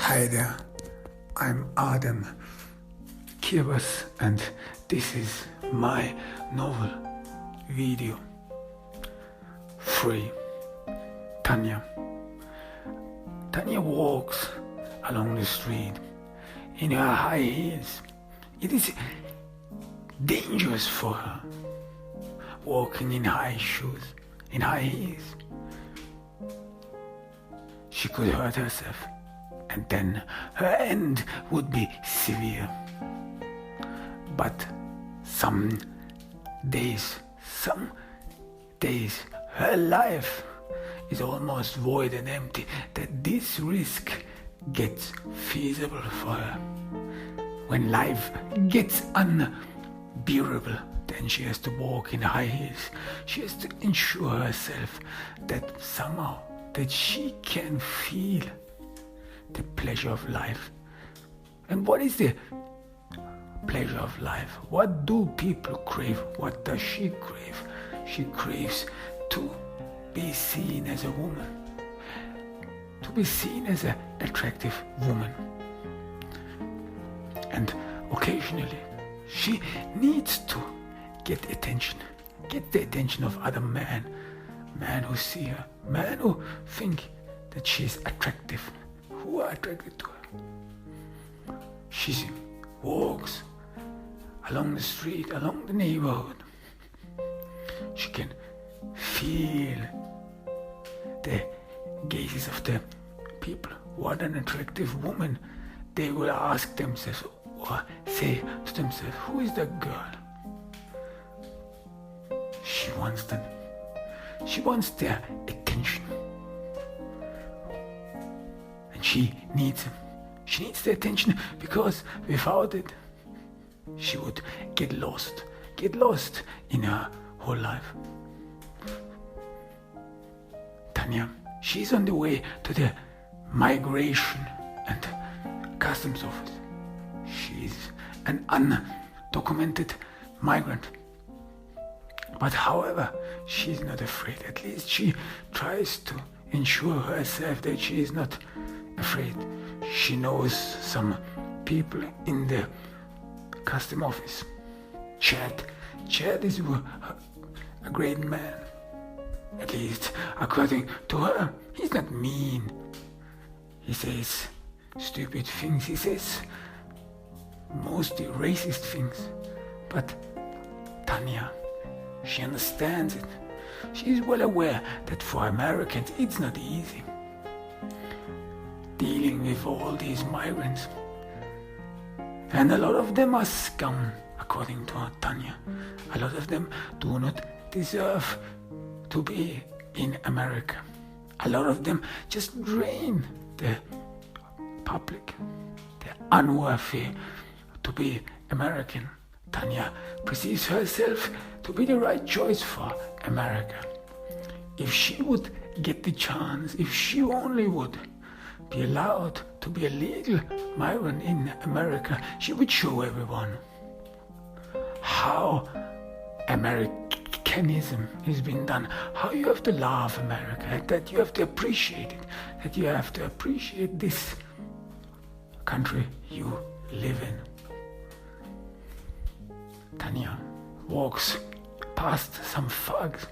Hi there, I'm Adam Kirbas and this is my novel video. Free. Tanya. Tanya walks along the street in her high heels. It is dangerous for her walking in high shoes, in high heels. She could hurt herself, and then her end would be severe. But some days, her life is almost void and empty, that this risk gets feasible for her. When life gets unbearable, then she has to walk in high heels. She has to ensure herself that somehow that she can feel the pleasure of life. And what is the pleasure of life? What do people crave? What does she crave? She craves to be seen as a woman, to be seen as an attractive woman. And occasionally she needs to get the attention of other men who see her, men who think that she's attractive, who are attracted to her. She walks along the street, along the neighborhood. She can feel the gazes of the people. What an attractive woman. They will ask themselves or say to themselves, who is that girl? She wants them. She wants their attention. And she needs them. She needs their attention because without it, she would get lost in her whole life. Tanya, she's on the way to the migration and customs office. She's an undocumented migrant. But however, she's not afraid. At least she tries to ensure herself that she is not afraid. She knows some people in the custom office. Chad is a great man. At least according to her, he's not mean. He says stupid things. He says mostly racist things. But Tanya, she understands it. She is well aware that for Americans it's not easy dealing with all these migrants. And a lot of them are scum, according to Tanya. A lot of them do not deserve to be in America. A lot of them just drain the public. They're unworthy to be American. Tanya perceives herself to be the right choice for America. If she would get the chance, if she only would be allowed to be a legal migrant in America, she would show everyone how Americanism has been done, how you have to love America, that you have to appreciate it, that you have to appreciate this country you live in. Tanya walks past some thugs.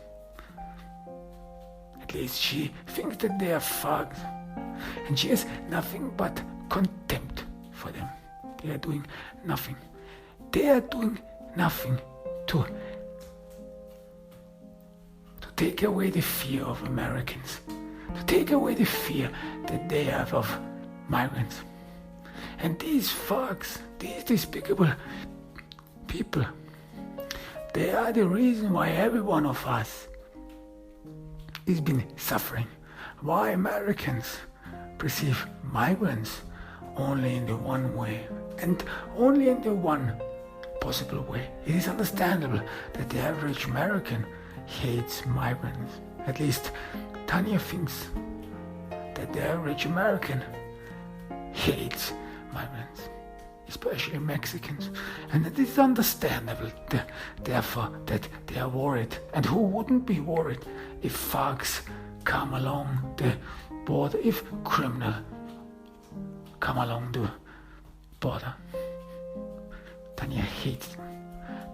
At least she thinks that they are thugs. And she has nothing but contempt for them. They are doing nothing. They are doing nothing to take away the fear of Americans, to take away the fear that they have of migrants. And these thugs, these despicable people, they are the reason why every one of us has been suffering. Why Americans perceive migrants only in the one way and only in the one possible way. It is understandable that the average American hates migrants. At least Tanya thinks that the average American hates migrants, especially Mexicans. And it is understandable, therefore, that they are worried. And who wouldn't be worried if thugs come along the border, if criminals come along the border. Tanya hates them.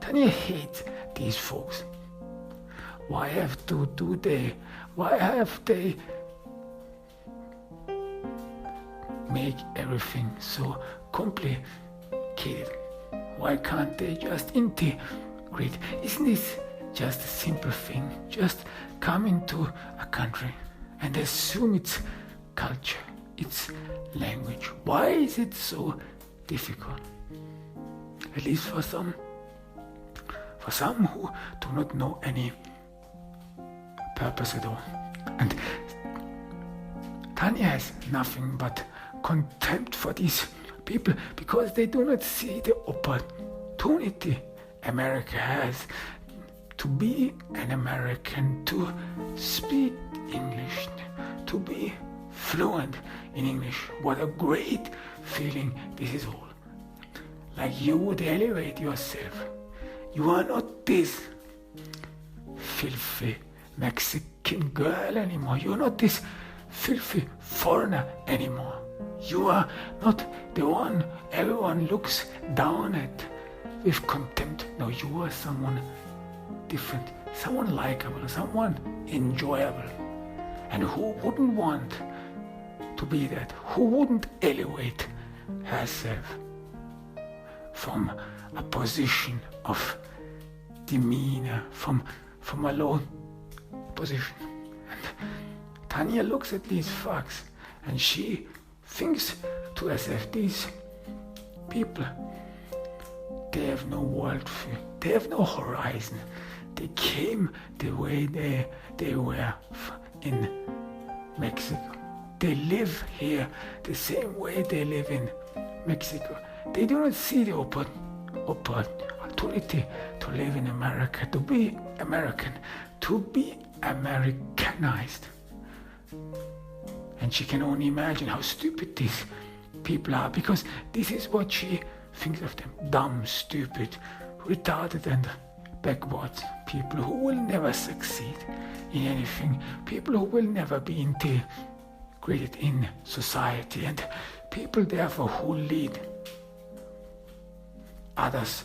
Tanya hates these folks. Why have they make everything so complicated? Why can't they just integrate? Isn't this just a simple thing? Just come into a country and assume its culture, its language. Why is it so difficult? At least for some who do not know any purpose at all. And Tanya has nothing but contempt for these people because they do not see the opportunity America has to be an American, to speak English, to be fluent in English. What a great feeling this is all. Like you would elevate yourself. You are not this filthy Mexican girl anymore. You are not this filthy foreigner anymore. You are not the one everyone looks down at with contempt. No, you are someone different, someone likable, someone enjoyable. And who wouldn't want to be that? Who wouldn't elevate herself from a position of demeanor, from a low position? And Tanya looks at these facts and she thinks to herself, these people, they have no worldview, they have no horizon. They came the way they were in Mexico. They live here the same way they live in Mexico. They do not see the opportunity to live in America, to be American, to be Americanized. And she can only imagine how stupid these people are, because this is what she thinks of them. Dumb, stupid, retarded and backwards people who will never succeed in anything, people who will never be integrated in society, and people therefore who lead others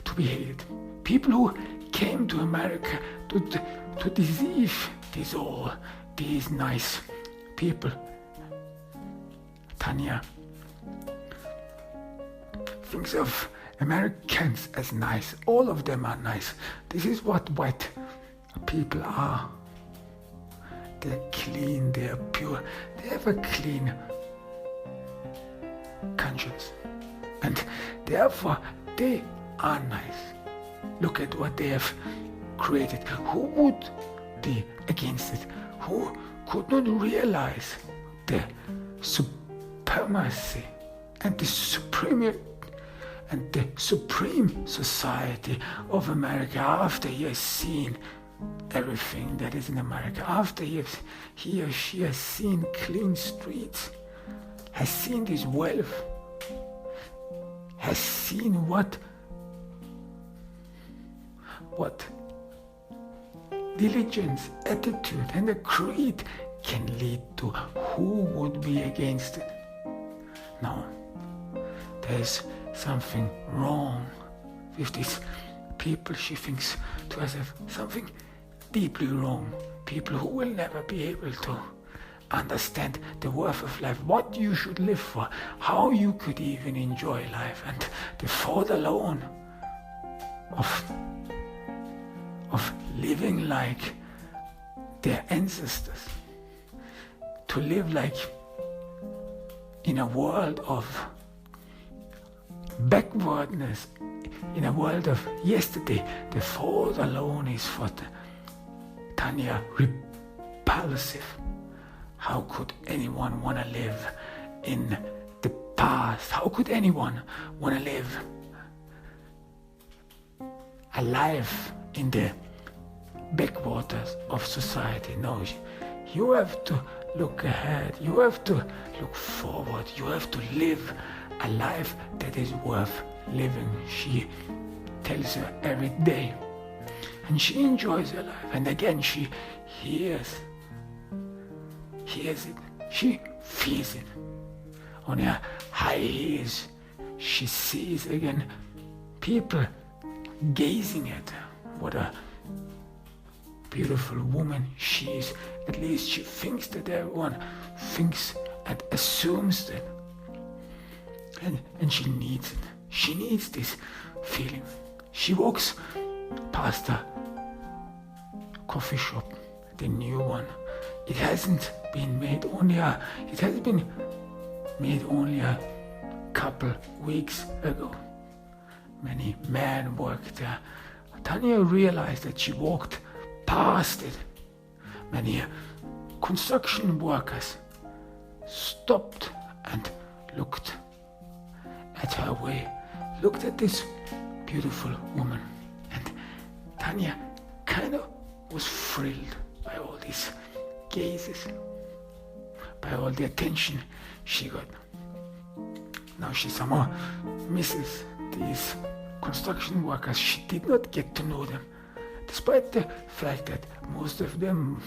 to be hated. People who came to America to deceive these nice people. Tanya thinks of Americans as nice. All of them are nice. This is what white people are. They're clean, they're pure, they have a clean conscience. And therefore, they are nice. Look at what they have created. Who would be against it? Who could not realize the supremacy and the supreme society of America after he has seen everything that is in America, after he or she has seen clean streets, has seen this wealth, has seen what diligence, attitude, and a creed can lead to. Who would be against it? No, there's something wrong with these people. She thinks to herself, something deeply wrong. People who will never be able to understand the worth of life, what you should live for, how you could even enjoy life, and the thought alone of living like their ancestors, to live like in a world of backwardness, in a world of yesterday. The thought alone is for Tanya repulsive. How could anyone want to live in the past? How could anyone want to live a life in the backwaters of society? No, you have to look ahead, you have to look forward, you have to live a life that is worth living. She tells her every day, and she enjoys her life. And again, she hears it, she feels it on her high heels. She sees again people gazing at her. What a beautiful woman she is. At least she thinks that everyone thinks and assumes that. And she needs it. She needs this feeling. She walks past a coffee shop, the new one. It hasn't been made only a couple weeks ago. Many men work there. Tanya realized that she walked past it. Many construction workers stopped and looked at her way, looked at this beautiful woman. And Tanya kind of was thrilled by all these gazes, by all the attention she got. Now she somehow misses these construction workers. She did not get to know them, despite the fact that most of them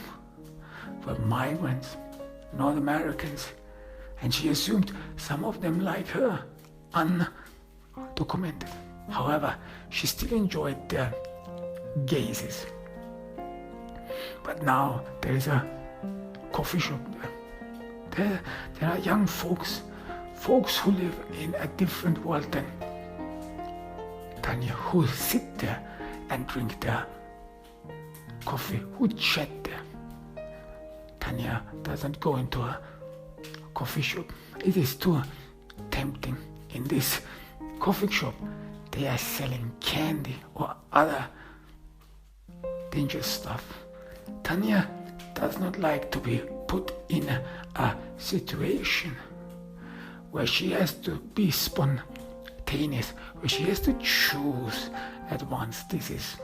were migrants, North Americans, and she assumed some of them, like her, undocumented. However, she still enjoyed their gazes. But now there is a coffee shop there. There are young folks who live in a different world than Tanya, who sit there and drink their coffee, who chat there. Tanya doesn't go into a coffee shop. It is too tempting. In this coffee shop, they are selling candy or other dangerous stuff. Tanya does not like to be put in a situation where she has to be spontaneous, where she has to choose at once. This is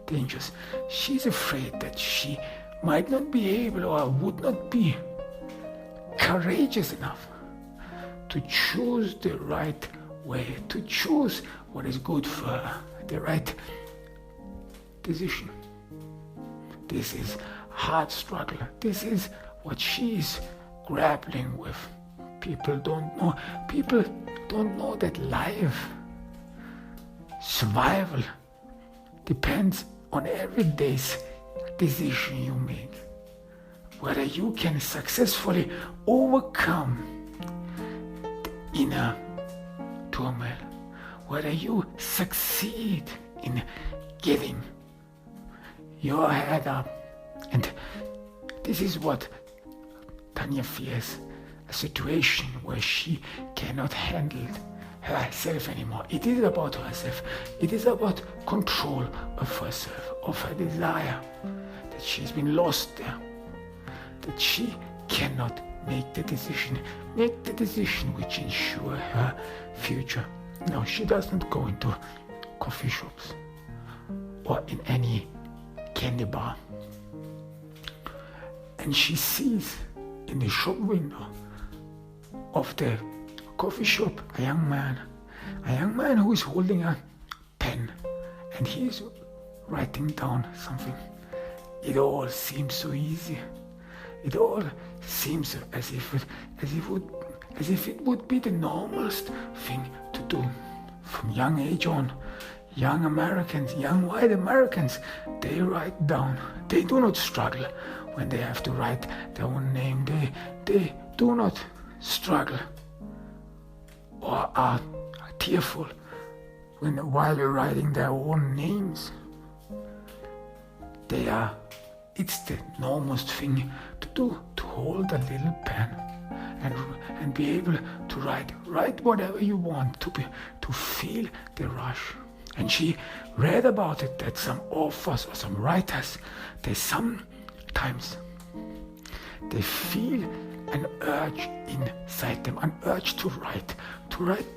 dangerous. She's afraid that she might not be able or would not be courageous enough to choose the right way, to choose what is good for her, the right decision. This is hard struggle. This is what she is grappling with. People don't know that life, survival, depends on every day's decision you make. Whether you can successfully overcome the inner turmoil, whether you succeed in getting your head up. And this is what Tanya fears, a situation where she cannot handle herself anymore. It is about herself. It is about control of herself, of her desire, that she's been lost there, that she cannot make the decision which ensure her future. No, she doesn't go into coffee shops or in any candy bar. And she sees in the shop window of the coffee shop a young man who is holding a pen, and he is writing down something. It all seems so easy. It all seems as if it would be the normalest thing to do. From young age on, young Americans, young white Americans, they write down. They do not struggle when they have to write their own name. They do not struggle or are tearful while they're writing their own names. It's the normalest thing to do, to hold a little pen and be able to write whatever you want, to feel the rush. And she read about it, that some authors or some writers, they sometimes feel an urge inside them, an urge to write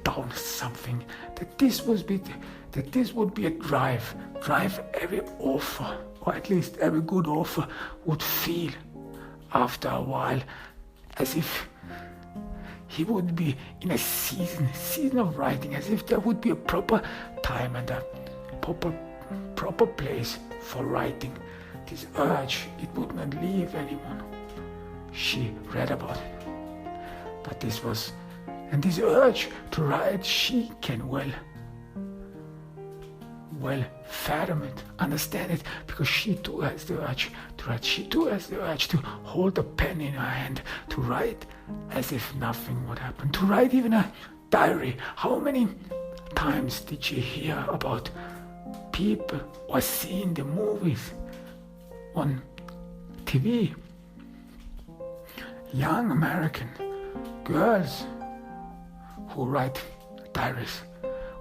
down something, that this would be a drive every author, or at least every good author, would feel after a while, as if he would be in a season of writing, as if there would be a proper time and a proper place for writing. This urge, it would not leave anyone. She read about it, but this was And this urge to write, she can well fathom it, understand it, because she too has the urge to write. She too has the urge to hold a pen in her hand, to write as if nothing would happen, to write even a diary. How many times did she hear about people or see in the movies, on TV, young American girls who write diaries,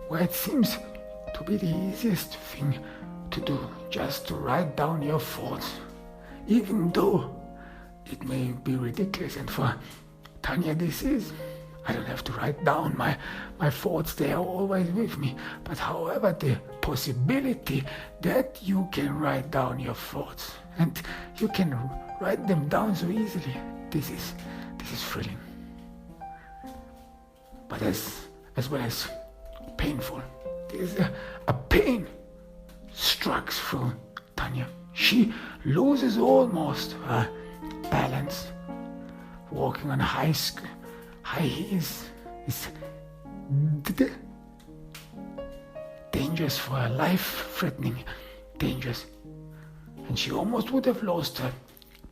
where it seems to be the easiest thing to do, just to write down your thoughts, even though it may be ridiculous. And for Tanya, this is, I don't have to write down my thoughts, they are always with me. But however, the possibility that you can write down your thoughts, and you can write them down so easily, this is thrilling. But as well as painful. There's a pain strikes through Tanya. She loses almost her balance. Walking on high heels is dangerous for her, life-threatening, dangerous. And she almost would have lost her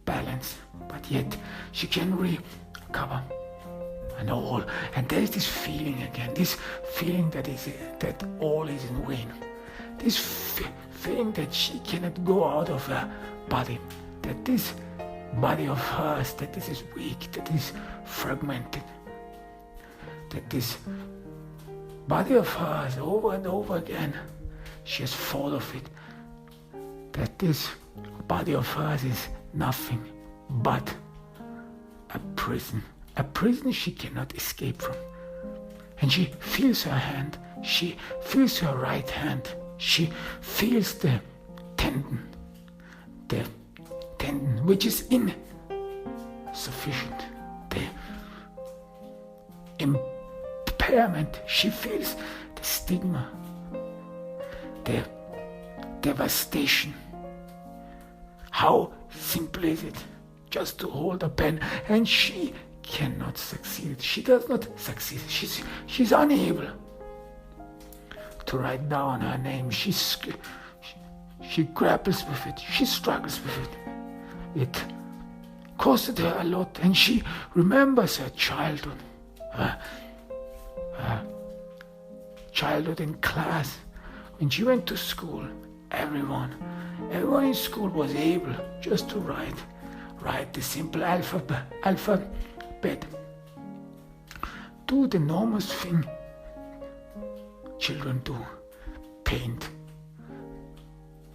balance, but yet she can recover. And there is this feeling again, this feeling that all is in vain, this feeling that she cannot go out of her body, that this body of hers, that this is weak, that is fragmented, that this body of hers over and over again, she has thought of it, that this body of hers is nothing but a prison she cannot escape from. And she feels her hand, she feels her right hand, she feels the tendon which is insufficient, the impairment, she feels the stigma, the devastation. How simple is it just to hold a pen, and she cannot succeed. She does not succeed. She's unable to write down her name. She grapples with it. She struggles with it. It costed her a lot, and she remembers her childhood. Her childhood in class. When she went to school, everyone in school was able just to write the simple alphabet. Do the enormous thing children do. Paint,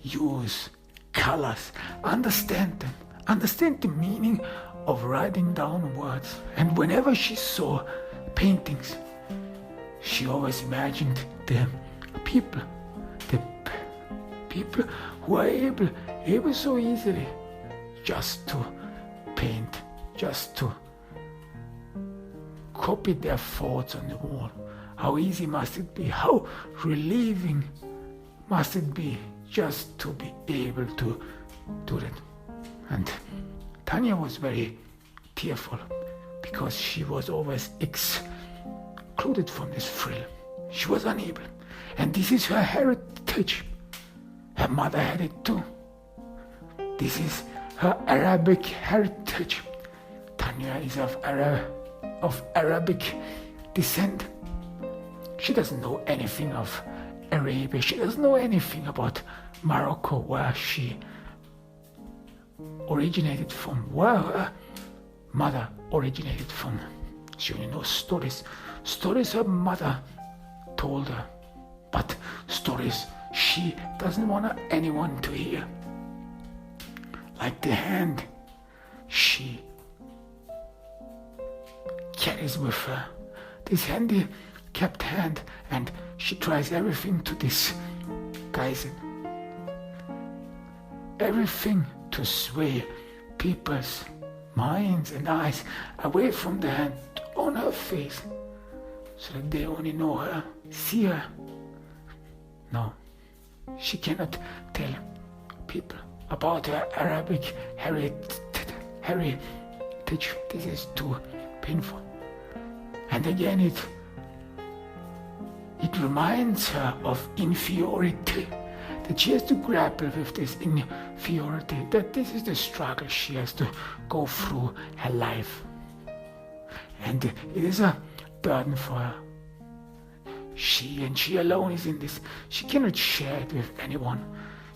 use colors, understand them, understand the meaning of writing down words. And whenever she saw paintings, she always imagined the people who are able so easily just to paint, just to copy their thoughts on the wall. How easy must it be? How relieving must it be just to be able to do that? And Tanya was very tearful because she was always excluded from this thrill. She was unable. And this is her heritage. Her mother had it too. This is her Arabic heritage. Tanya is of Arabic descent. She doesn't know anything of Arabia. She doesn't know anything about Morocco, where she originated from, where her mother originated from. She only knows stories her mother told her, but stories she doesn't want anyone to hear. Like the hand she carries with her, this handicapped hand, and she tries everything to disguise it, everything to sway people's minds and eyes away from the hand on her face, so that they only know her, see her. No, she cannot tell people about her Arabic heritage. This is too painful. And again it reminds her of inferiority, that she has to grapple with this inferiority, that this is the struggle she has to go through her life. And it is a burden for her. She alone is in this. She cannot share it with anyone.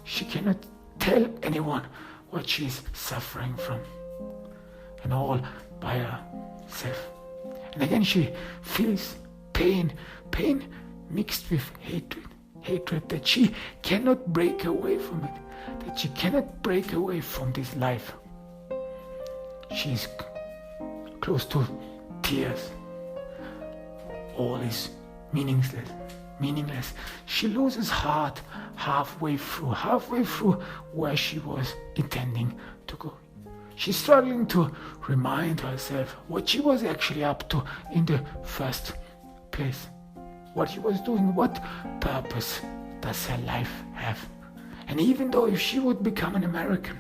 She cannot tell anyone what she is suffering from. And all by herself. And again she feels pain mixed with hatred that she cannot break away from it, that she cannot break away from this life. She is close to tears. All is meaningless. She loses heart halfway through where she was intending to go. She's struggling to remind herself what she was actually up to in the first place. What she was doing, what purpose does her life have? And even though if she would become an American,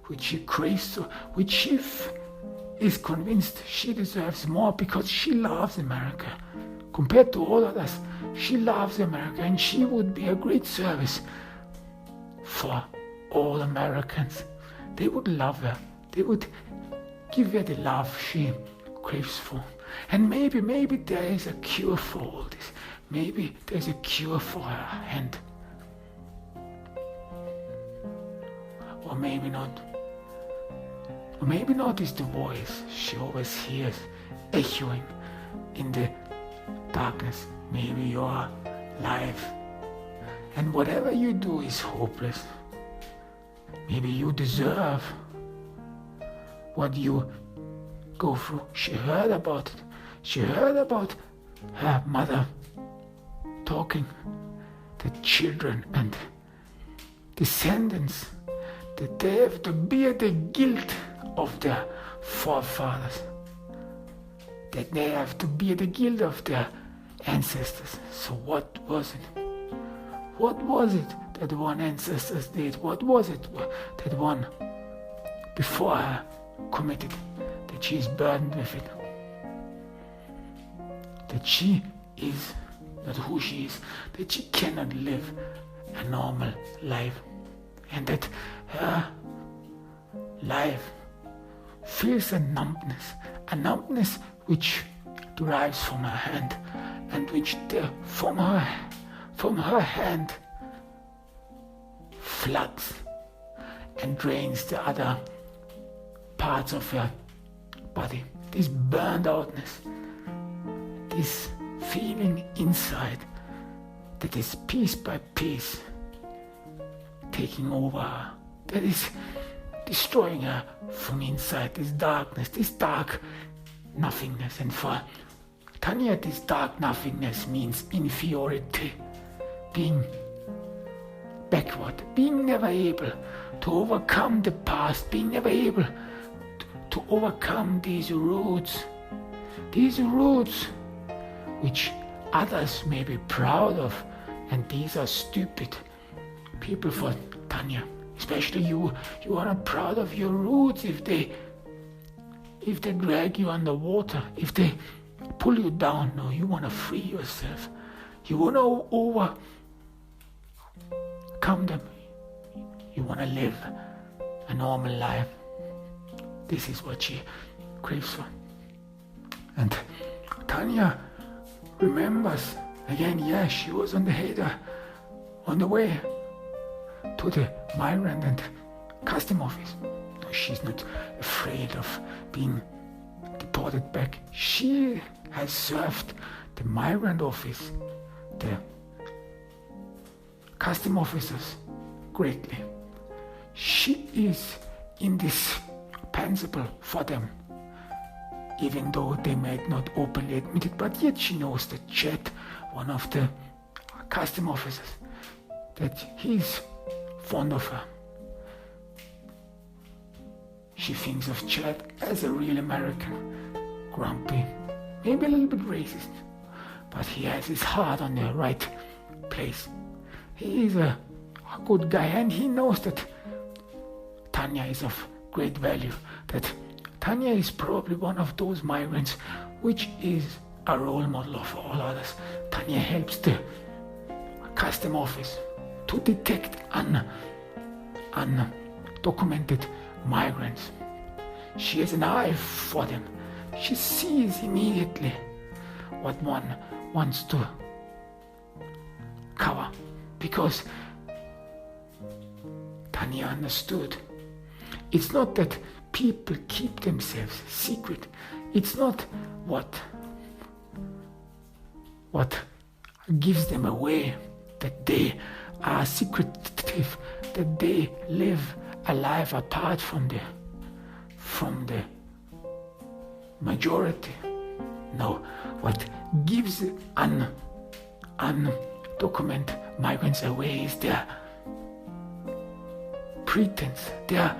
which she craves so, which she is convinced she deserves more because she loves America. Compared to all others, she loves America, and she would be a great service for all Americans. They would love her. They would give her the love she craves for. And maybe there is a cure for all this. Maybe there's a cure for her hand. Or maybe not. Or maybe not is the voice she always hears echoing in the darkness. Maybe your life and whatever you do is hopeless. Maybe you deserve what you go through. She heard about it. She heard about her mother talking, the children and descendants, that they have to bear the guilt of their forefathers, that they have to bear the guilt of their ancestors. So what was it? What was it that one ancestors did? What was it that one before her committed, that she is burdened with it? That she is not who she is, that she cannot live a normal life, and that her life feels a numbness which derives from her hand, and which from her hand floods and drains the other parts of her body. This burned outness, this feeling inside that is piece by piece taking over her, that is destroying her from inside, this darkness, this dark nothingness. And for Tanya, this dark nothingness means inferiority, being backward, being never able to overcome the past, being never able to overcome these roots which others may be proud of, and these are stupid people for Tanya. Especially you are not proud of your roots if they drag you underwater, if they pull you down. No, you want to free yourself. You want to overcome them. You want to live a normal life. This is what she craves for. And Tanya remembers again, she was on the way to the migrant and custom office. No, she's not afraid of being deported back. She has served the migrant office, the custom officers greatly. She is indispensable for them, even though they might not openly admit it, but yet she knows that Chet, one of the custom officers, that he's fond of her. She thinks of Chet as a real American, grumpy, maybe a little bit racist, but he has his heart on the right place. He is a good guy, and he knows that Tanya is of great value, that Tanya is probably one of those migrants which is a role model of all others. Tanya helps the custom office to detect undocumented migrants. She has an eye for them. She sees immediately what one wants to cover, because Tanya understood. It's not that people keep themselves secret. It's not what gives them away, that they are secretive, that they live a life apart from the majority. No, what gives undocumented migrants away is their pretense, their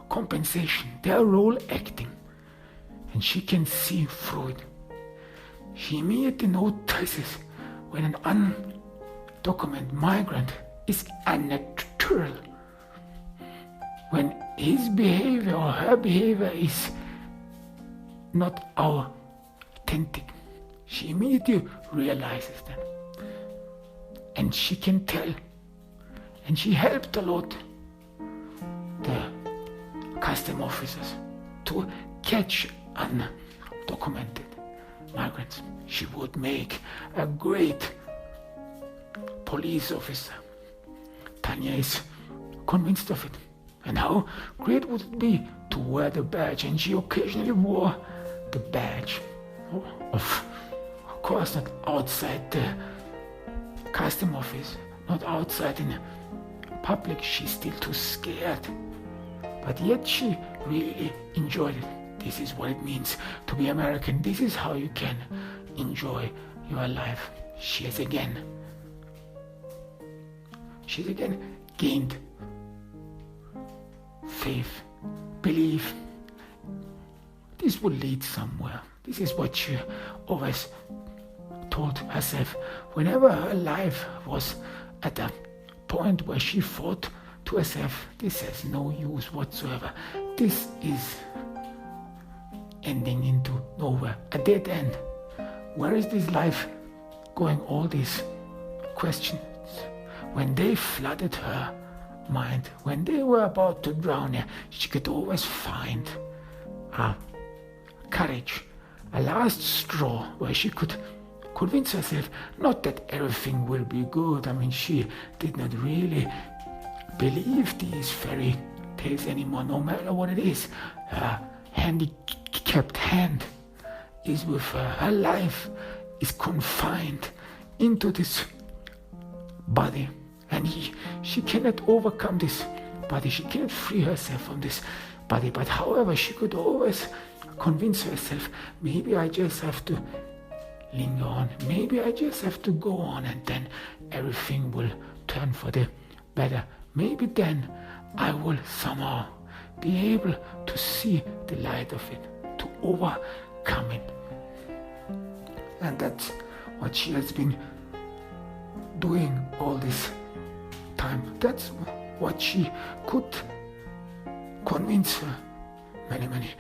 compensation, their role acting. And she can see through it. She immediately notices when an undocumented migrant is unnatural, when his behavior or her behavior is not authentic. She immediately realizes that. And she can tell. And she helped a lot the custom officers to catch undocumented migrants. She would make a great police officer. Tanya is convinced of it. And how great would it be to wear the badge? And she occasionally wore the badge. Of course, not outside the custom office, not outside in public. She's still too scared. But yet she really enjoyed it. This is what it means to be American. This is how you can enjoy your life. She's again gained faith, belief. This will lead somewhere. This is what she always told herself. Whenever her life was at a point where she thought to herself, this has no use whatsoever. This is ending into nowhere, a dead end. Where is this life going? All these questions, when they flooded her mind, when they were about to drown her, she could always find a courage, a last straw where she could convince herself not that everything will be good. I mean, she did not really believe these fairy tales anymore, no matter what it is. Her handicapped hand is with her. Her life is confined into this body, and she cannot overcome this body. She cannot free herself from this body. But however, she could always convince herself, maybe I just have to linger on. Maybe I just have to go on, and then everything will turn for the better. Maybe then I will somehow be able to see the light of it, to overcome it. And that's what she has been doing all this time. That's what she could convince her many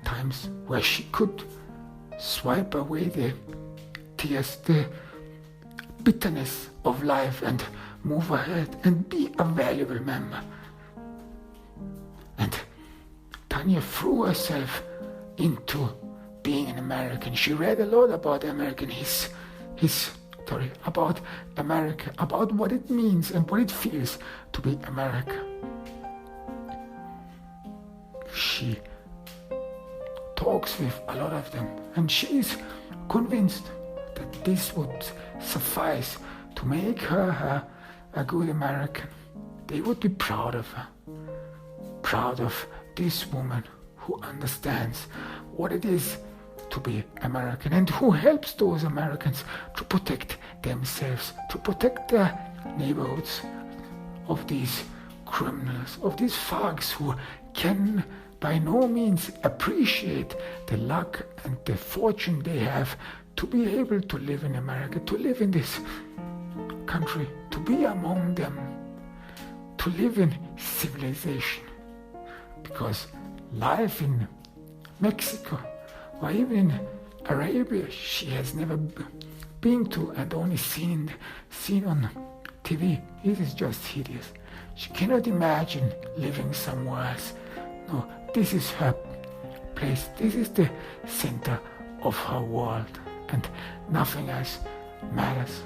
times, where she could swipe away the tears, the bitterness of life, and move ahead and be a valuable member. And Tanya threw herself into being an American. She read a lot about American history, about America, about what it means and what it feels to be America. She talks with a lot of them, and she is convinced that this would suffice to make her a good American. They would be proud of her, proud of this woman who understands what it is to be American, and who helps those Americans to protect themselves, to protect their neighborhoods of these criminals, of these thugs who can by no means appreciate the luck and the fortune they have to be able to live in America, to live in this country, to be among them, to live in civilization. Because life in Mexico or even in Arabia she has never been to and only seen on TV. It is just hideous. She cannot imagine living somewhere else. No, this is her place. This is the center of her world, and nothing else matters.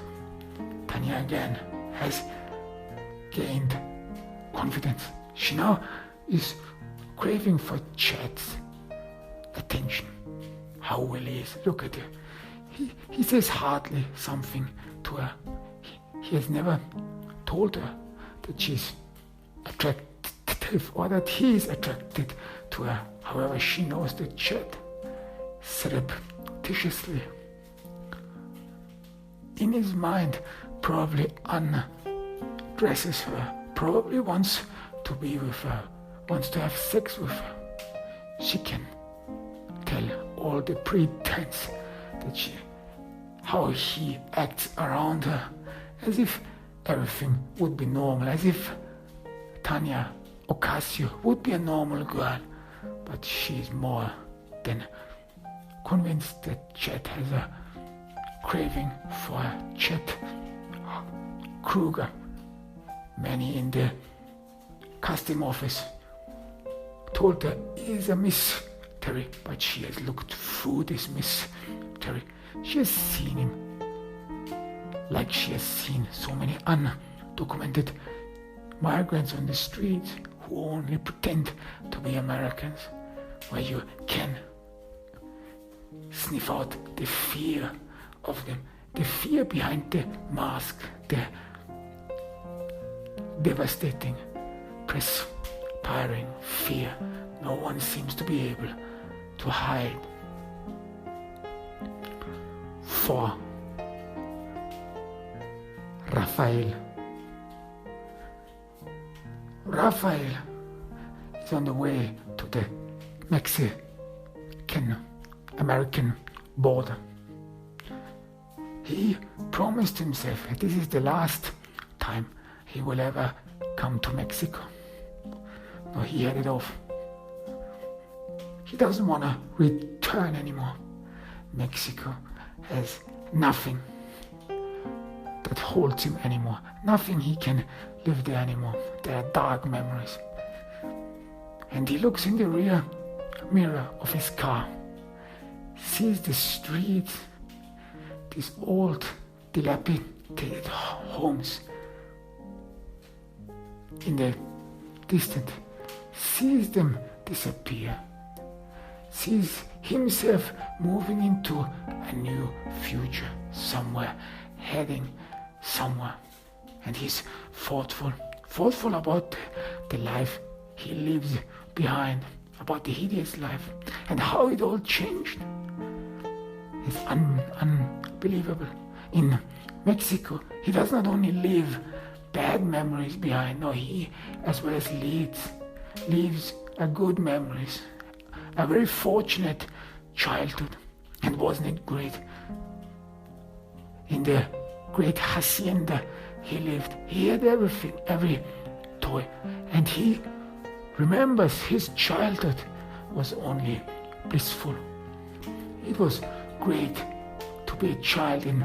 Tanya again has gained confidence. She now is craving for Chad's attention. How well he is. Look at her. He says hardly something to her. He has never told her that she's attractive or that he is attracted to her. However, she knows that Chad surreptitiously, in his mind, probably undresses her, probably wants to be with her, wants to have sex with her. She can tell all the pretense that how he acts around her, as if everything would be normal, as if Tanya Ocasio would be a normal girl. But she is more than convinced that Chet has a craving for Chet Kruger. Many in the custom office told her he is a mystery, but she has looked through this mystery. She has seen him like she has seen so many undocumented migrants on the streets who only pretend to be Americans, where you can sniff out the fear of them, the fear behind the mask, the devastating, perspiring fear no one seems to be able to hide. For Rafael is on the way to the Mexican-American border. He promised himself that this is the last time he will ever come to Mexico. No, he had it off. He doesn't want to return anymore. Mexico has nothing that holds him anymore. Nothing he can live there anymore. There are dark memories. And he looks in the rear mirror of his car, sees the streets, these old, dilapidated homes in the distance, sees them disappear, sees himself moving into a new future somewhere, heading somewhere. And he's thoughtful about the life he lives behind, about the hideous life, and how it all changed. It's unbelievable. In Mexico, he does not only leave bad memories behind, no, he as well as leaves a good memories, a very fortunate childhood. And wasn't it great? In the great hacienda he lived, he had everything, every toy, and he remembers his childhood was only blissful. It was great to be a child in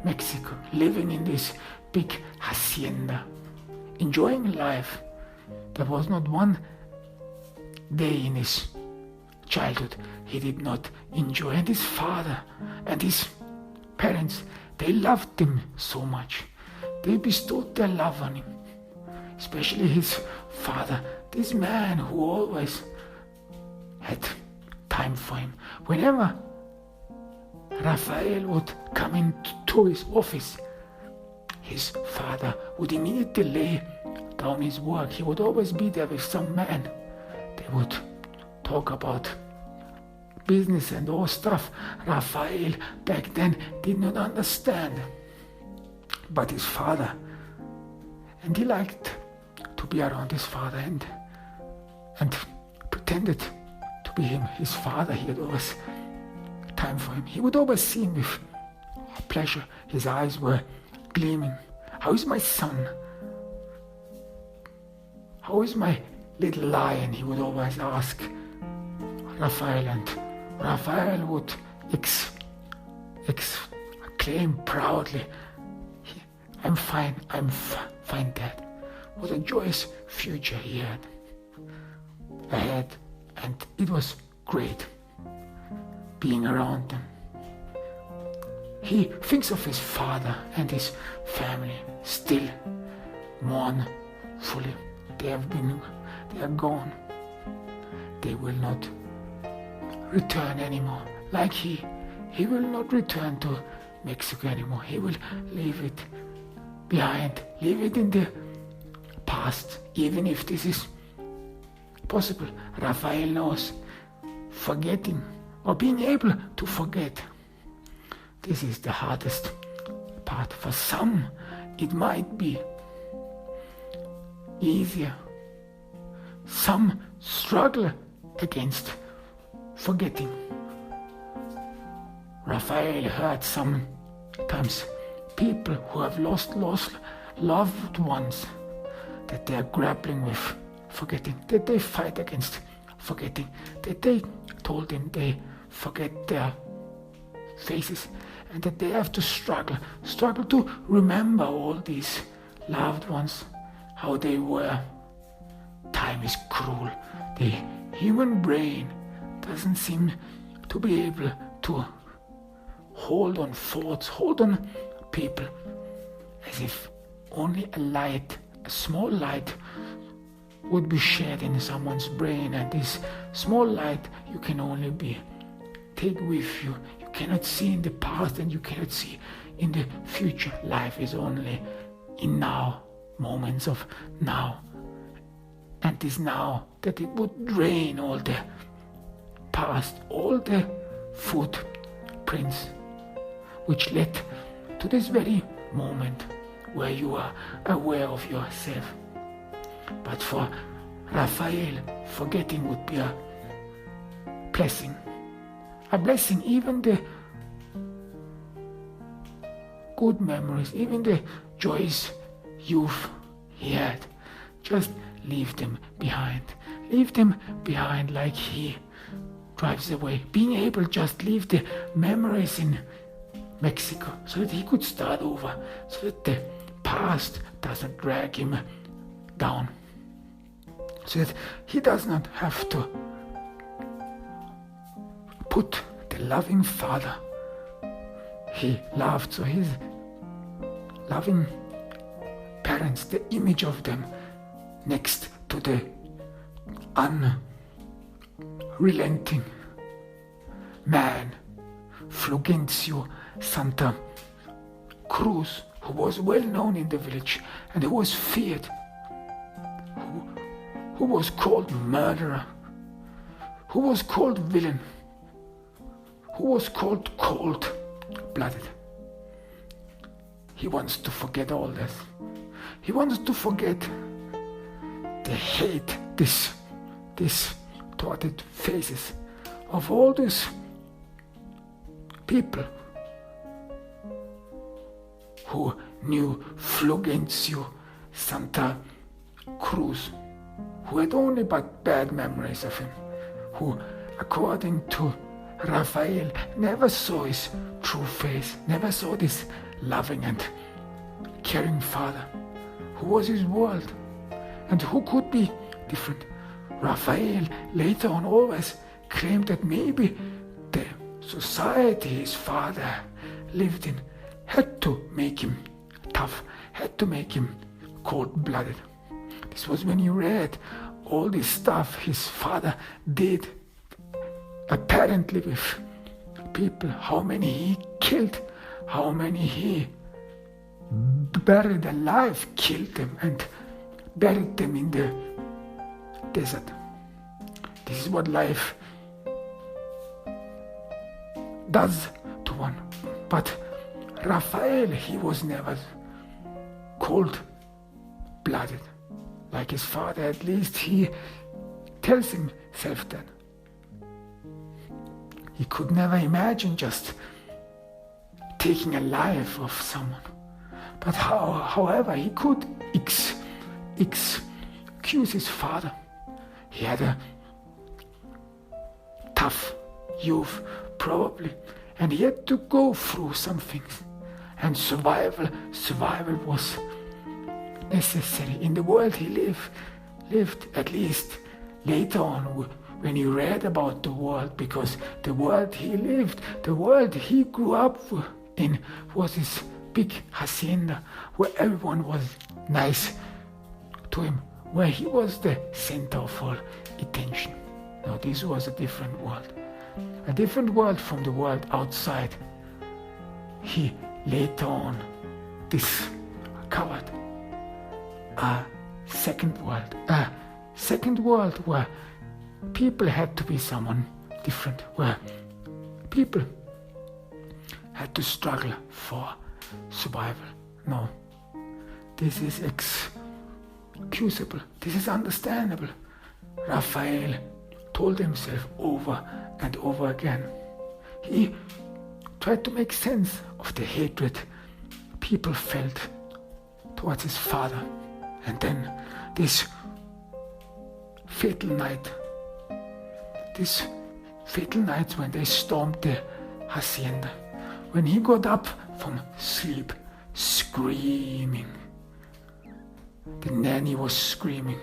Mexico, living in this big hacienda, enjoying life. There was not one day in his childhood he did not enjoy. And his father and his parents, they loved him so much. They bestowed their love on him, especially his father, this man who always had time for him. Whenever Rafael would come into his office, his father would immediately lay down his work. He would always be there with some man. They would talk about business and all stuff Rafael back then did not understand. But his father, and he liked to be around his father and pretended to be him, his father. He had always time for him. He would always see him with pleasure. His eyes were gleaming. How is my son? How is my little lion? He would always ask Rafael, and Rafael would exclaim proudly, I'm fine, fine, Dad. What a joyous future he had ahead, and it was great being around them. He thinks of his father and his family still mournfully. They are gone. They will not return anymore. Like he will not return to Mexico anymore. He will leave it behind, leave it in the past, even if this is possible. Rafael knows forgetting or being able to forget, this is the hardest part. For some, it might be easier. Some struggle against forgetting. Rafael heard sometimes people who have lost loved ones, that they are grappling with forgetting, that they fight against forgetting, that they told him they forget their faces, and that they have to struggle to remember all these loved ones, how they were. Time is cruel. The human brain doesn't seem to be able to hold on thoughts, hold on people, as if only a small light would be shed in someone's brain, and this small light you can only take with you. You cannot see in the past and you cannot see in the future. Life is only in now, moments of now. And this now, that it would drain all the past, all the footprints which led to this very moment where you are aware of yourself. But for Rafael, forgetting would be a blessing. A blessing, even the good memories, even the joys youth he had, just leave them behind. Leave them behind like he drives away. Being able to just leave the memories in Mexico so that he could start over, so that the past doesn't drag him down, so that he does not have to put the loving father he loved, so his loving parents, the image of them, next to the unrelenting man, Fulgencio Santa Cruz, who was well known in the village and who was feared, who was called murderer, who was called villain, who was called cold-blooded. He wants to forget all this. He wants to forget the hate, this distorted faces of all these people who knew Fulgencio Santa Cruz, who had only but bad memories of him, who, according to Rafael, never saw his true face, never saw this loving and caring father, who was his world, and who could be different. Rafael later on always claimed that maybe the society his father lived in had to make him tough, had to make him cold-blooded. This was when he read all this stuff his father did, apparently with people, how many he killed, how many he buried alive, killed them and buried them in the desert. This is what life does to one. But Rafael, he was never cold-blooded like his father. At least he tells himself that. He could never imagine just taking a life of someone. But however, he could excuse his father. He had a tough youth, probably. And he had to go through some things. And survival was necessary. In the world he lived, at least later on, when he read about the world, because the world he lived, the world he grew up in was this big hacienda where everyone was nice to him, where he was the center of all attention. Now this was a different world from the world outside. He later on discovered a second world where people had to be someone different, where people had to struggle for survival. No, this is excusable, this is understandable. Rafael told himself over and over again. He tried to make sense of the hatred people felt towards his father. And then this fatal night when they stormed the hacienda, when he got up from sleep screaming. The nanny was screaming,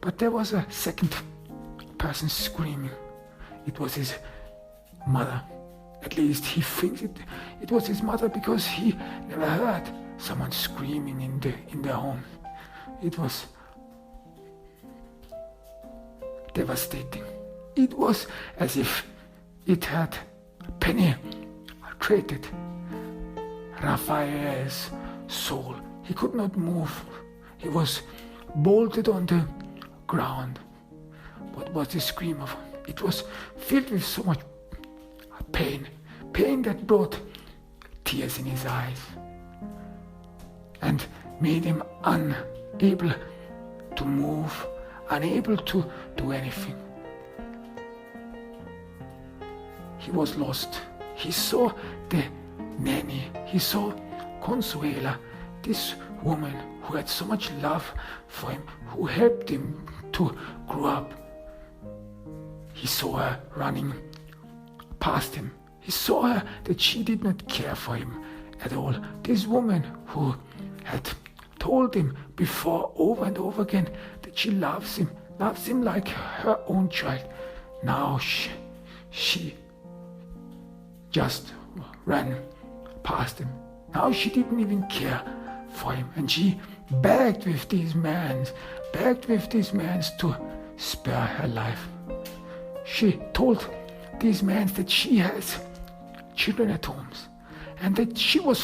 but there was a second person screaming. It was his mother. At least he thinks it was his mother, because he never heard someone screaming in their home. It was devastating. It was as if it had penetrated Rafael's soul. He could not move. He was bolted on the ground. What was the scream of? It was filled with so much pain that brought tears in his eyes and made him unable to move, unable to do anything. He was lost. He saw the nanny. He saw Consuela, this woman who had so much love for him, who helped him to grow up. He saw her running past him. He saw her that she did not care for him at all. This woman who had told him before over and over again that she loves him like her own child. Now she just ran past him. Now she didn't even care for him, and she begged with these men to spare her life. She told these men that she has children at home, and that she was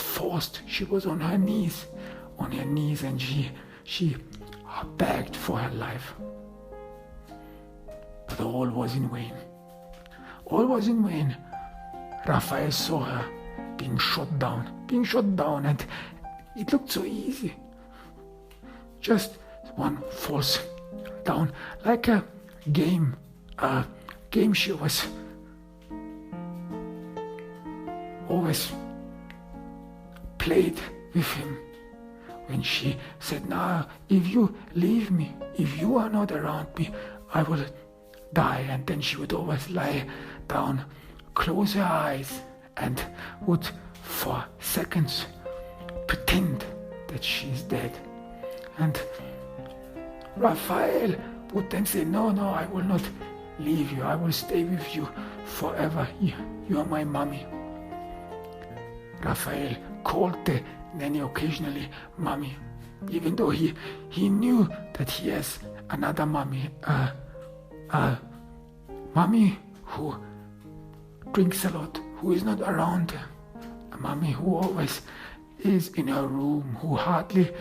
on her knees, and she begged for her life. But all was in vain. Rafael saw her being shot down, and it looked so easy. Just one falls down, like a game she was always played with him, when she said, "Now, if you leave me, if you are not around me, I will die." And then she would always lie down, close her eyes, and would for seconds pretend that she's dead. And Rafael would then say, no, I will not leave you. I will stay with you forever. You are my mommy. Rafael called the nanny occasionally mommy, even though he knew that he has another mommy, a mommy who drinks a lot, who is not around, a mommy who always is in her room, who hardly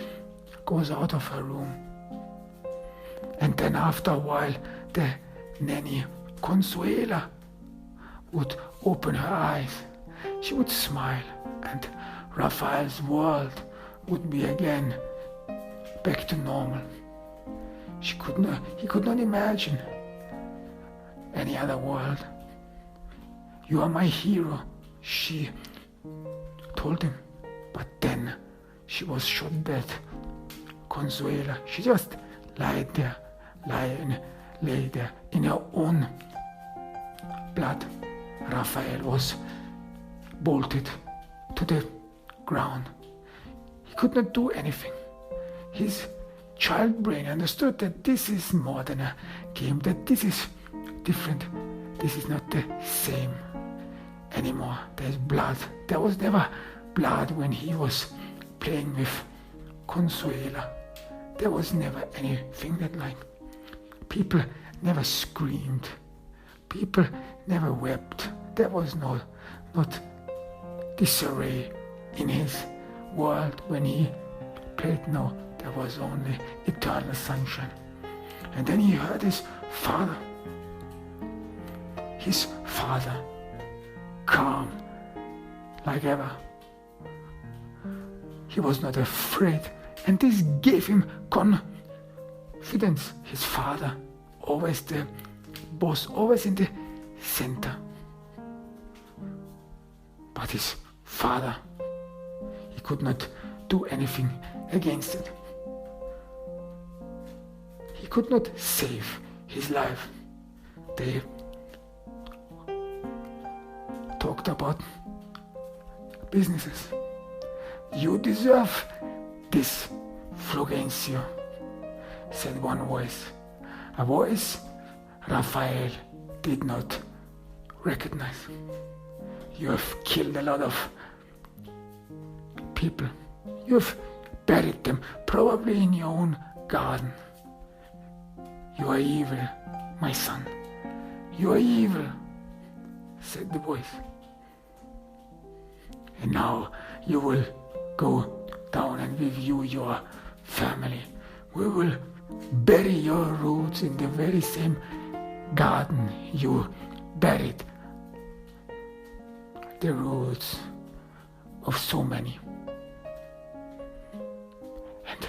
goes out of her room. And then after a while, the nanny, Consuela, would open her eyes. She would smile, and Rafael's world would be again back to normal. He could not imagine any other world. "You are my hero," she told him. But then she was shot dead. Consuela, she just lay there in her own blood. Rafael was bolted to the ground. He could not do anything. His child brain understood that this is more than a game, that this is different. This is not the same anymore. There's blood. There was never blood when he was playing with Consuela. There was never anything that like. People never screamed. People never wept. There was not disarray in his world when he played. No, there was only eternal sunshine. And then he heard his father, calm like ever. He was not afraid, and this gave him confidence. His father, always the boss, always in the center. But his father, he could not do anything against it. He could not save his life. They talked about businesses. You deserve this, Fulgencio, said one voice. A voice Rafael did not recognize. You have killed a lot of people. You have buried them, probably in your own garden. You are evil, my son. You are evil, said the voice. And now you will go down, and with you your family. We will bury your roots in the very same garden you buried the roots of so many. And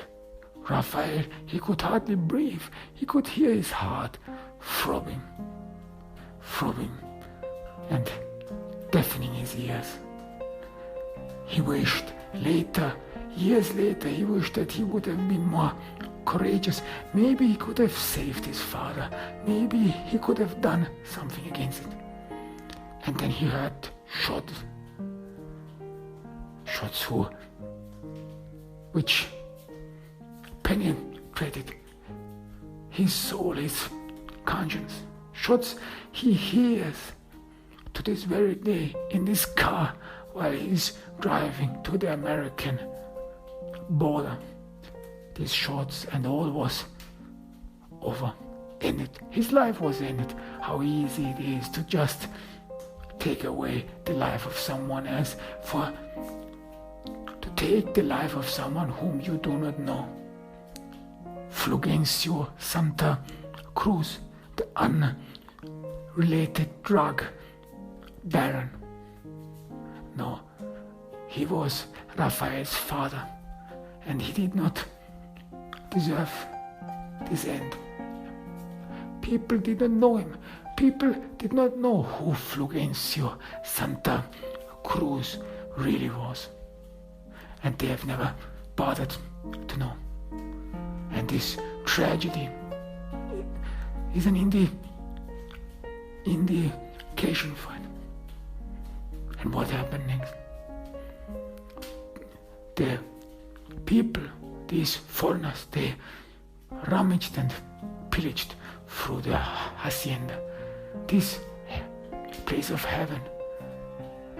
Rafael, he could hardly breathe. He could hear his heart throbbing, and deafening his ears. He wished years later, he wished that he would have been more courageous. Maybe he could have saved his father. Maybe he could have done something against it. And then he heard shots which penetrated his soul, his conscience. Shots he hears to this very day in this car while he's driving to the American border. These shots, and all was over, ended. His life was ended. How easy it is to just take away the life of someone else, to take the life of someone whom you do not know. Fulgencio Santa Cruz, the unrelated drug baron. No, he was Rafael's father, and he did not deserve this end. People did not know him. People did not know who Fulgencio Santa Cruz really was. And they have never bothered to know. And this tragedy is an indication for it. And what happened next? The people, these foreigners, they rummaged and pillaged through the hacienda, this place of heaven.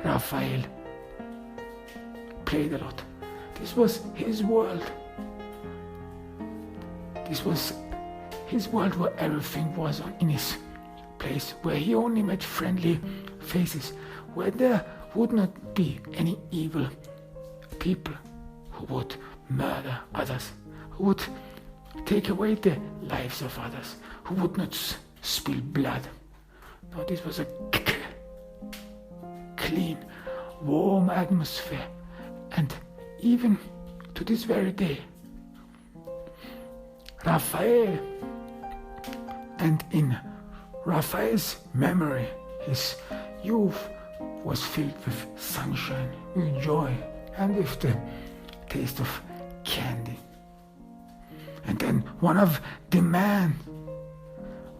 Rafael played a lot. This was his world. This was his world where everything was in his place, where he only met friendly faces, where there would not be any evil people who would murder others, who would take away the lives of others, who would not spill blood. No, this was a clean, warm atmosphere. And even to this very day, Rafael, and in Rafael's memory, his youth was filled with sunshine, with joy, and with the taste of candy. And then one of the men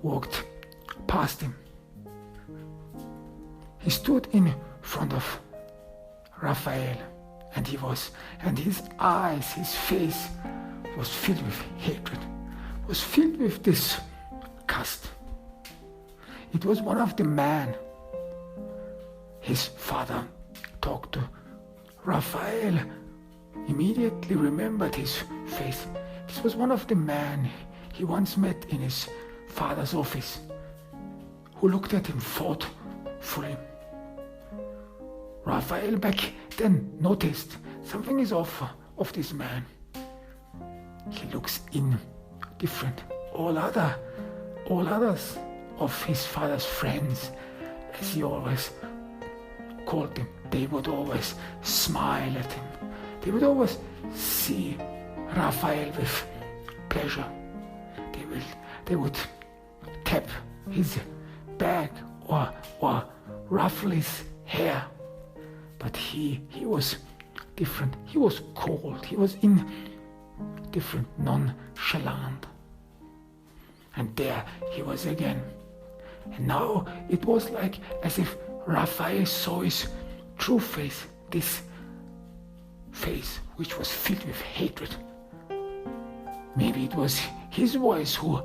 walked past him. He stood in front of Rafael, and his eyes, his face was filled with hatred, was filled with disgust. It was one of the men. His father talked to Rafael, immediately remembered his face. This was one of the men he once met in his father's office, who looked at him thoughtfully. Rafael back then noticed something is off of this man. He looks indifferent. All others of his father's friends, as he always called them, they would always smile at him. They would always see Rafael with pleasure. They would tap his back or ruffle his hair. But he was different. He was cold. He was indifferent, nonchalant. And there he was again. And now it was like as if Rafael saw his true face, this face which was filled with hatred. Maybe it was his voice who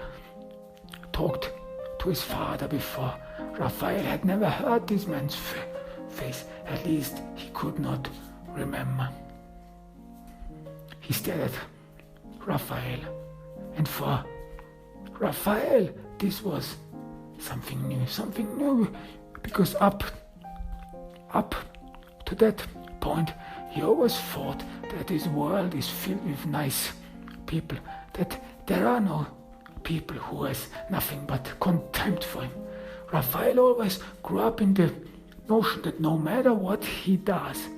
talked to his father before. Rafael had never heard this man's face. At least he could not remember. He stared at Rafael, and for Rafael this was something new, because up to that point he always thought that this world is filled with nice people, that there are no people who has nothing but contempt for him. Rafael always grew up in the notion that no matter what he does,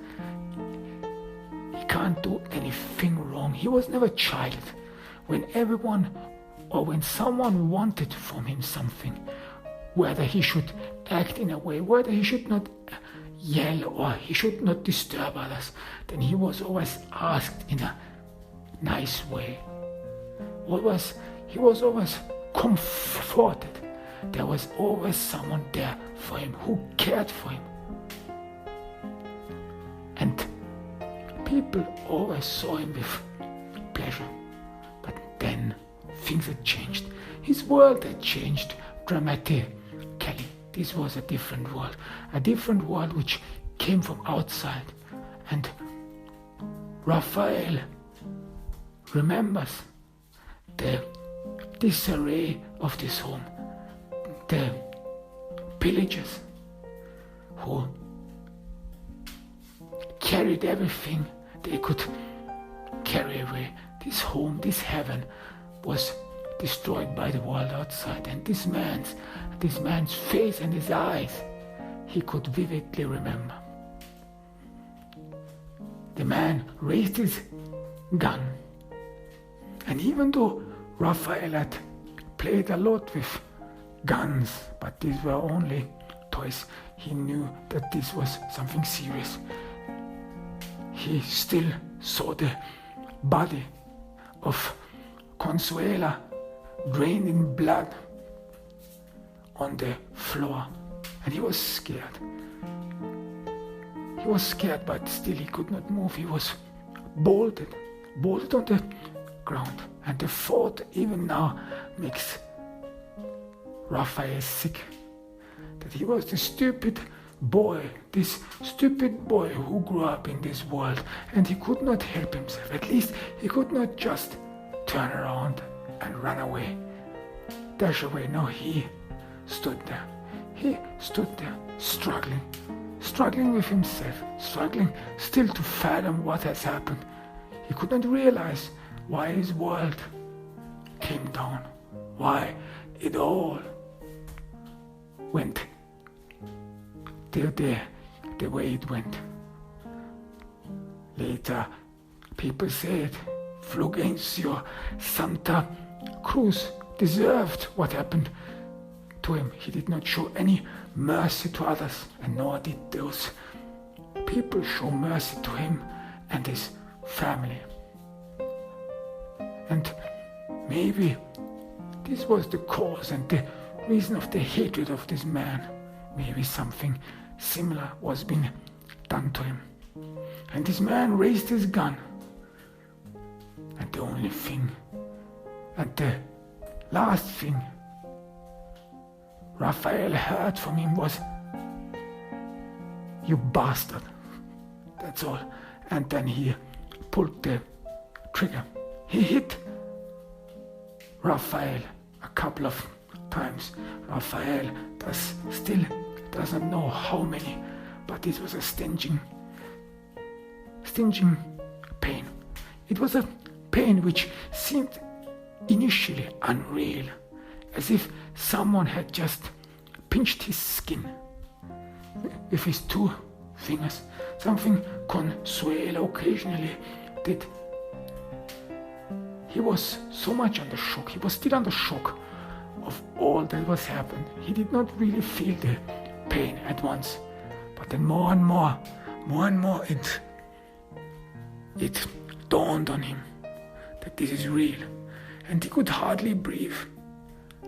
he can't do anything wrong. He was never chided. When everyone or when someone wanted from him something, whether he should act in a way, whether he should not yell or he should not disturb others, then he was always asked in a nice way. He was always comforted. There was always someone there for him who cared for him. And people always saw him with pleasure. But then things had changed. His world had changed dramatically. This was a different world which came from outside. And Rafael remembers the disarray of this home, the pillagers who carried everything they could carry away. This home, this heaven was destroyed by the world outside, and this man's face and his eyes he could vividly remember. The man raised his gun, and even though Rafael had played a lot with guns, but these were only toys, he knew that this was something serious. He still saw the body of Consuela drained in blood on the floor, and he was scared. He was scared, but still he could not move. He was bolted on the ground, and the thought even now makes Rafael sick, that he was this stupid boy who grew up in this world, and he could not help himself. At least he could not just turn around and run away, dash away. No, he stood there. He stood there, struggling with himself, struggling still to fathom what has happened. He could not realize why his world came down, why it all went the way it went. Later, people said Fulgencio Santa Cruz deserved what happened to him. He did not show any mercy to others, and nor did those people show mercy to him and his family. And maybe this was the cause and the reason of the hatred of this man. Maybe something similar was being done to him. And this man raised his gun. And the only thing, and the last thing Rafael heard from him was, "You bastard." That's all. And then he pulled the trigger. He hit Rafael a couple of times. Rafael still doesn't know how many, but it was a stinging pain. It was a pain which seemed initially unreal, as if someone had just pinched his skin with his 2 fingers, something Consuelo occasionally did. He was so much under shock. He was still under shock of all that was happened. He did not really feel the pain at once, but then more and more, it dawned on him that this is real, and he could hardly breathe,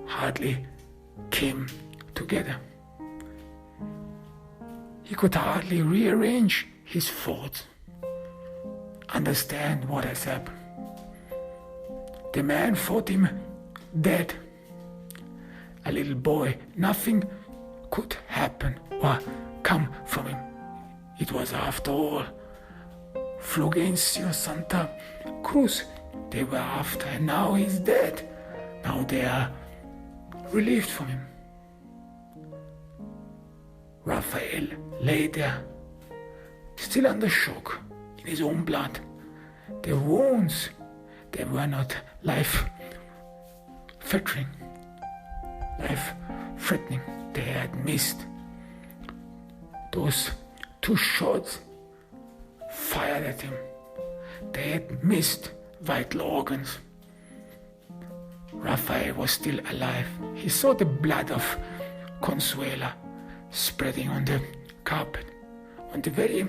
hardly came together. He could hardly rearrange his thoughts, understand what has happened. The man thought him dead. A little boy, nothing could happen or come from him. It was, after all, Fulgencio Santa Cruz they were after, and now he's dead. Now they are relieved from him. Rafael lay there, still under shock, in his own blood. The wounds, they were not life-threatening. They had missed. Those 2 shots fired at him. They had missed vital organs. Rafael was still alive. He saw the blood of Consuela spreading on the carpet. On the very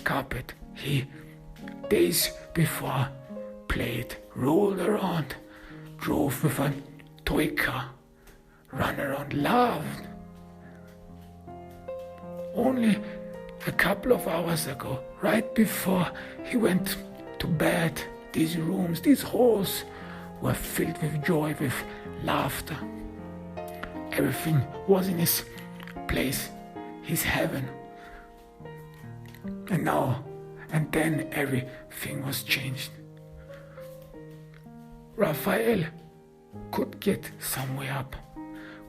carpet he, days before, played, rolled around, drove with a toy car, ran around, laughed. Only a couple of hours ago, right before he went to bed, these rooms, these halls were filled with joy, with laughter. Everything was in its place, his heaven. And now and then everything was changed. Rafael could get somewhere up,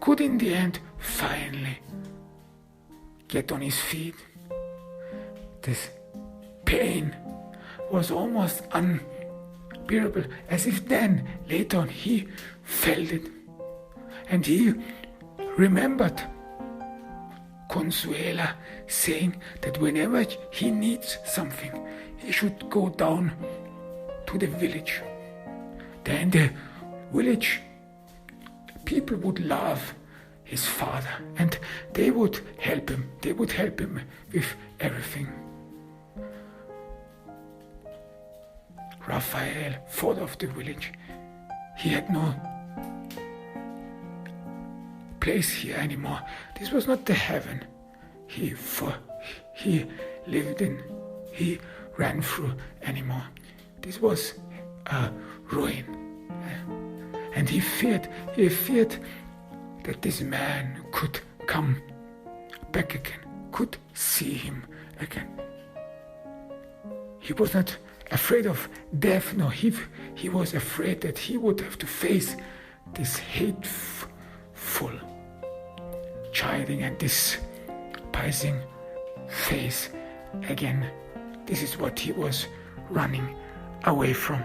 could in the end finally get on his feet. This pain was almost unbearable, as if then, later on, he felt it. And he remembered Consuela saying that whenever he needs something, he should go down to the village. Then the village people would love his father, and they would help him. They would help him with everything. Rafael thought of the village. He had no place here anymore. This was not the heaven he lived in, he ran through anymore. This was a ruin. And he feared that this man could come back again, could see him again. He was not afraid of death, no, he was afraid that he would have to face this hateful, chiding and despising face again. This is what he was running away from.